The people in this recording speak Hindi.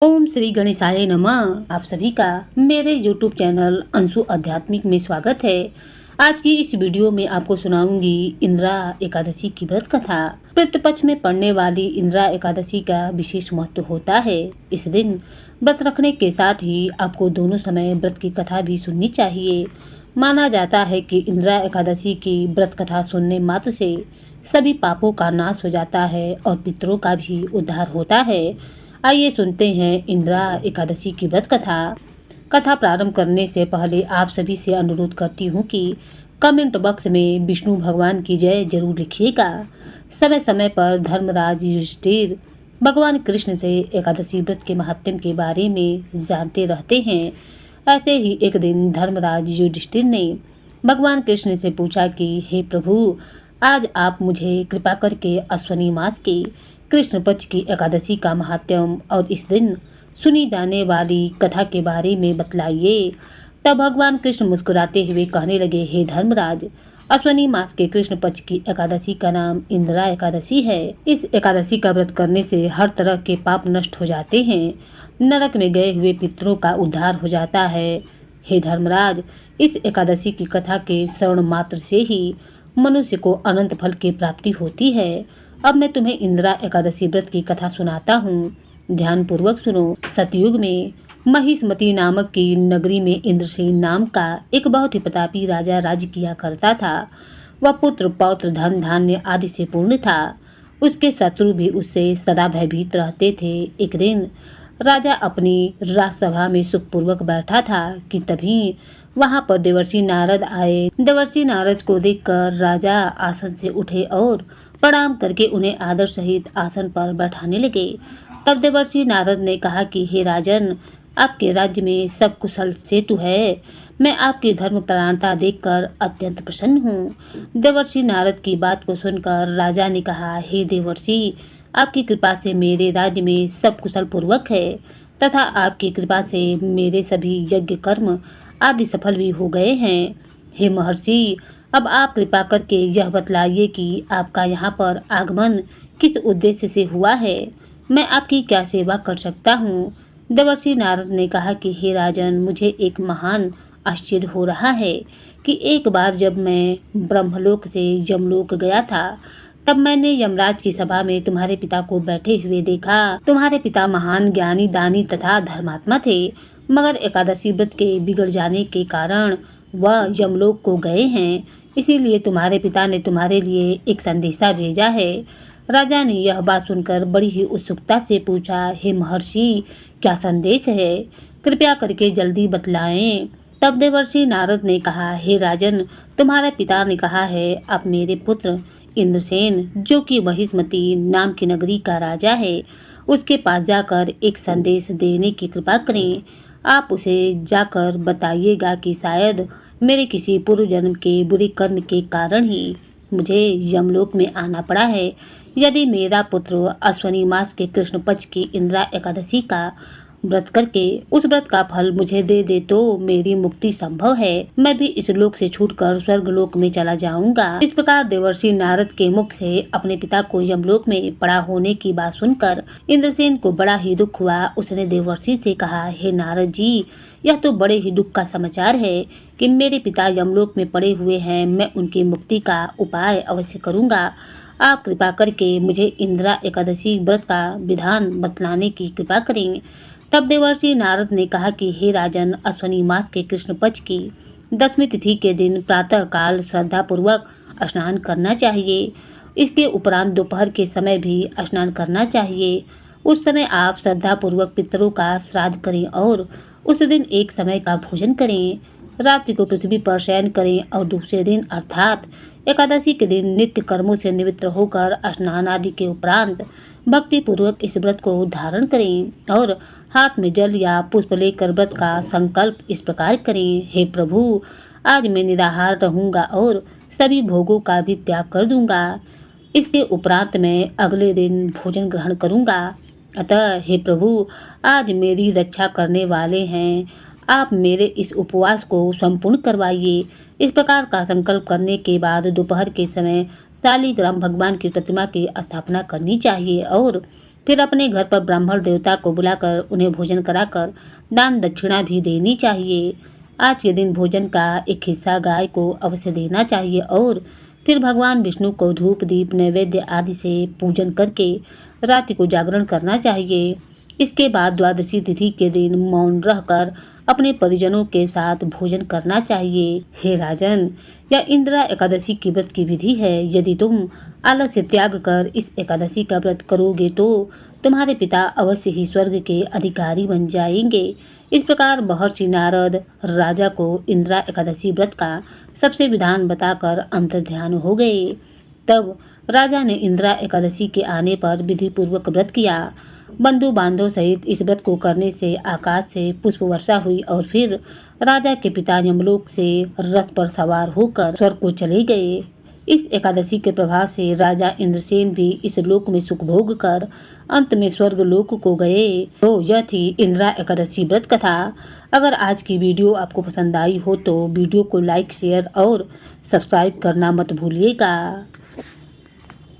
ओम श्री गणेशाय नमः। आप सभी का मेरे YouTube चैनल अंशु आध्यात्मिक में स्वागत है। आज की इस वीडियो में आपको सुनाऊंगी इंदिरा एकादशी की व्रत कथा। पितृपक्ष में पड़ने वाली इंदिरा एकादशी का विशेष महत्व होता है। इस दिन व्रत रखने के साथ ही आपको दोनों समय व्रत की कथा भी सुननी चाहिए। माना जाता है कि इंदिरा एकादशी की व्रत कथा सुनने मात्र से सभी पापों का नाश हो जाता है और पितरों का भी उद्धार होता है। आइए सुनते हैं इंदिरा एकादशी की व्रत कथा। कथा प्रारंभ करने से पहले आप सभी से अनुरोध करती हूँ कि कमेंट बॉक्स में विष्णु भगवान की जय जरूर लिखिएगा। समय समय पर धर्मराज युधिष्ठिर भगवान कृष्ण से एकादशी व्रत के महात्म्य के बारे में जानते रहते हैं। ऐसे ही एक दिन धर्मराज युधिष्ठिर ने भगवान कृष्ण से पूछा कि हे प्रभु, आज आप मुझे कृपा करके अश्वनी मास की कृष्ण पक्ष की एकादशी का महात्म्य और इस दिन सुनी जाने वाली कथा के बारे में बतलाइए। तब भगवान कृष्ण मुस्कुराते हुए कहने लगे, हे धर्मराज, अश्वनी मास के कृष्ण पक्ष की एकादशी का नाम इंदिरा एकादशी है। इस एकादशी का व्रत करने से हर तरह के पाप नष्ट हो जाते हैं, नरक में गए हुए पितरों का उद्धार हो जाता है। हे धर्मराज, इस एकादशी की कथा के श्रवण मात्र से ही मनुष्य को अनंत फल की प्राप्ति होती है। अब मैं तुम्हें इंदिरा एकादशी व्रत की कथा सुनाता हूँ, ध्यान पूर्वक सुनो। सतयुग में महिष्मती नामक की नगरी में इंद्रसेन नाम का एक बहुत ही प्रतापी राजा राज्य किया करता था। वह पुत्र पौत्र धन धान्य आदि से पूर्ण था। उसके शत्रु भी उससे सदा भयभीत रहते थे। एक दिन राजा अपनी राजसभा में सुखपूर्वक बैठा था कि तभी वहां पर देवर्षि नारद आए। देवर्षि नारद को देखकर राजा आसन से उठे और प्रणाम करके उन्हें आदर सहित आसन पर बैठाने लगे। तब देवर्षि नारद ने कहा कि हे राजन, आपके राज्य में सब कुशल सेतु है। मैं आपकी धर्मपरायणता देखकर अत्यंत प्रसन्न हूँ। देवर्षि नारद की बात को सुनकर राजा ने कहा, हे देवर्षि, आपकी कृपा से मेरे राज्य में सब कुशल पूर्वक है तथा आपकी कृपा से मेरे सभी यज्ञ कर्म आदि सफल भी हो गए हैं। हे महर्षि, अब आप कृपा करके यह बतलाइए कि आपका यहाँ पर आगमन किस उद्देश्य से हुआ है। मैं आपकी क्या सेवा कर सकता हूँ। देवर्षि नारद ने कहा कि हे राजन, मुझे एक महान आश्चर्य हो रहा है कि एक बार जब मैं ब्रह्मलोक से यमलोक गया था, तब मैंने यमराज की सभा में तुम्हारे पिता को बैठे हुए देखा। तुम्हारे पिता महान ज्ञानी, दानी तथा धर्मात्मा थे, मगर एकादशी व्रत के बिगड़ जाने के कारण वह यमलोक को गए हैं। इसीलिए तुम्हारे पिता ने तुम्हारे लिए एक संदेशा भेजा है। राजा ने यह बात सुनकर बड़ी ही उत्सुकता से पूछा, हे महर्षि, क्या संदेश है? कृपया करके जल्दी बतलाएं। तब देवर्षि नारद ने कहा, हे राजन, तुम्हारे पिता ने कहा है आप मेरे पुत्र इंद्रसेन, जो कि महिष्मती नाम की नगरी का राजा है, उसके पास जाकर एक संदेश देने की कृपा करें। आप उसे जाकर बताइएगा कि शायद मेरे किसी पूर्व जन्म के बुरे कर्म के कारण ही मुझे यमलोक में आना पड़ा है। यदि मेरा पुत्र अश्वनी मास के कृष्ण पक्ष की इंदिरा एकादशी का व्रत करके उस व्रत का फल मुझे दे दे तो मेरी मुक्ति संभव है। मैं भी इस लोक से छूटकर स्वर्ग लोक में चला जाऊंगा। इस प्रकार देवर्षि नारद के मुख से अपने पिता को यमलोक में पड़ा होने की बात सुनकर इंद्रसेन को बड़ा ही दुख हुआ। उसने देवर्षि से कहा, हे नारद जी, यह तो बड़े ही दुख का समाचार है कि मेरे पिता यमलोक में पड़े हुए हैं। मैं उनकी मुक्ति का उपाय अवश्य करूंगा। आप कृपा करके मुझे इंदिरा एकादशी व्रत का विधान बतलाने की कृपा करें। तब देवर्षि नारद ने कहा कि हे राजन, अश्वनी मास के कृष्ण पक्ष की 10वीं तिथि के दिन प्रातः काल श्रद्धा पूर्वक स्नान करना चाहिए। इसके उपरांत दोपहर के समय भी स्नान करना चाहिए। उस समय आप श्रद्धा पूर्वक पितरों का श्राद्ध करें और उस दिन एक समय का भोजन करें। रात्रि को पृथ्वी पर शयन करें और दूसरे दिन अर्थात एकादशी के दिन नित्य कर्मों से निवृत्त होकर स्नान आदि के उपरांत भक्ति पूर्वक इस व्रत को धारण करें और हाथ में जल या पुष्प लेकर व्रत का संकल्प इस प्रकार करें, हे प्रभु, आज मैं निराहार रहूंगा और सभी भोगों का भी त्याग कर दूंगा। इसके उपरांत मैं अगले दिन भोजन ग्रहण करूंगा। अतः हे प्रभु, आज मेरी रक्षा करने वाले हैं, आप मेरे इस उपवास को संपूर्ण करवाइए। इस प्रकार का संकल्प करने के बाद दोपहर के समय शालिग्राम भगवान की प्रतिमा की स्थापना करनी चाहिए और फिर अपने घर पर ब्राह्मण देवता को बुलाकर उन्हें भोजन कराकर दान दक्षिणा भी देनी चाहिए। आज के दिन भोजन का एक हिस्सा गाय को अवश्य देना चाहिए और फिर भगवान विष्णु को धूप दीप नैवेद्य आदि से पूजन करके रात्रि को जागरण करना चाहिए। इसके बाद द्वादशी तिथि के दिन मौन रहकर अपने परिजनों के साथ भोजन करना चाहिए। हे राजन, यह इंदिरा एकादशी की व्रत की विधि है। यदि तुम आलस्य त्याग कर इस एकादशी का व्रत करोगे तो तुम्हारे पिता अवश्य ही स्वर्ग के अधिकारी बन जाएंगे। इस प्रकार महर्षि नारद राजा को इंदिरा एकादशी व्रत का सबसे विधान बताकर अंतर्ध्यान हो गए। तब राजा ने इंदिरा एकादशी के आने पर विधि पूर्वक व्रत किया। बंधु बांधव सहित इस व्रत को करने से आकाश से पुष्प वर्षा हुई और फिर राजा के पिता यमलोक से रथ पर सवार होकर स्वर्ग को चले गए। इस एकादशी के प्रभाव से राजा इंद्रसेन भी इस लोक में सुख भोग कर अंत में स्वर्ग लोक को गए। तो यह थी इंदिरा एकादशी व्रत कथा। अगर आज की वीडियो आपको पसंद आई हो तो वीडियो को लाइक शेयर और सब्सक्राइब करना मत भूलिएगा।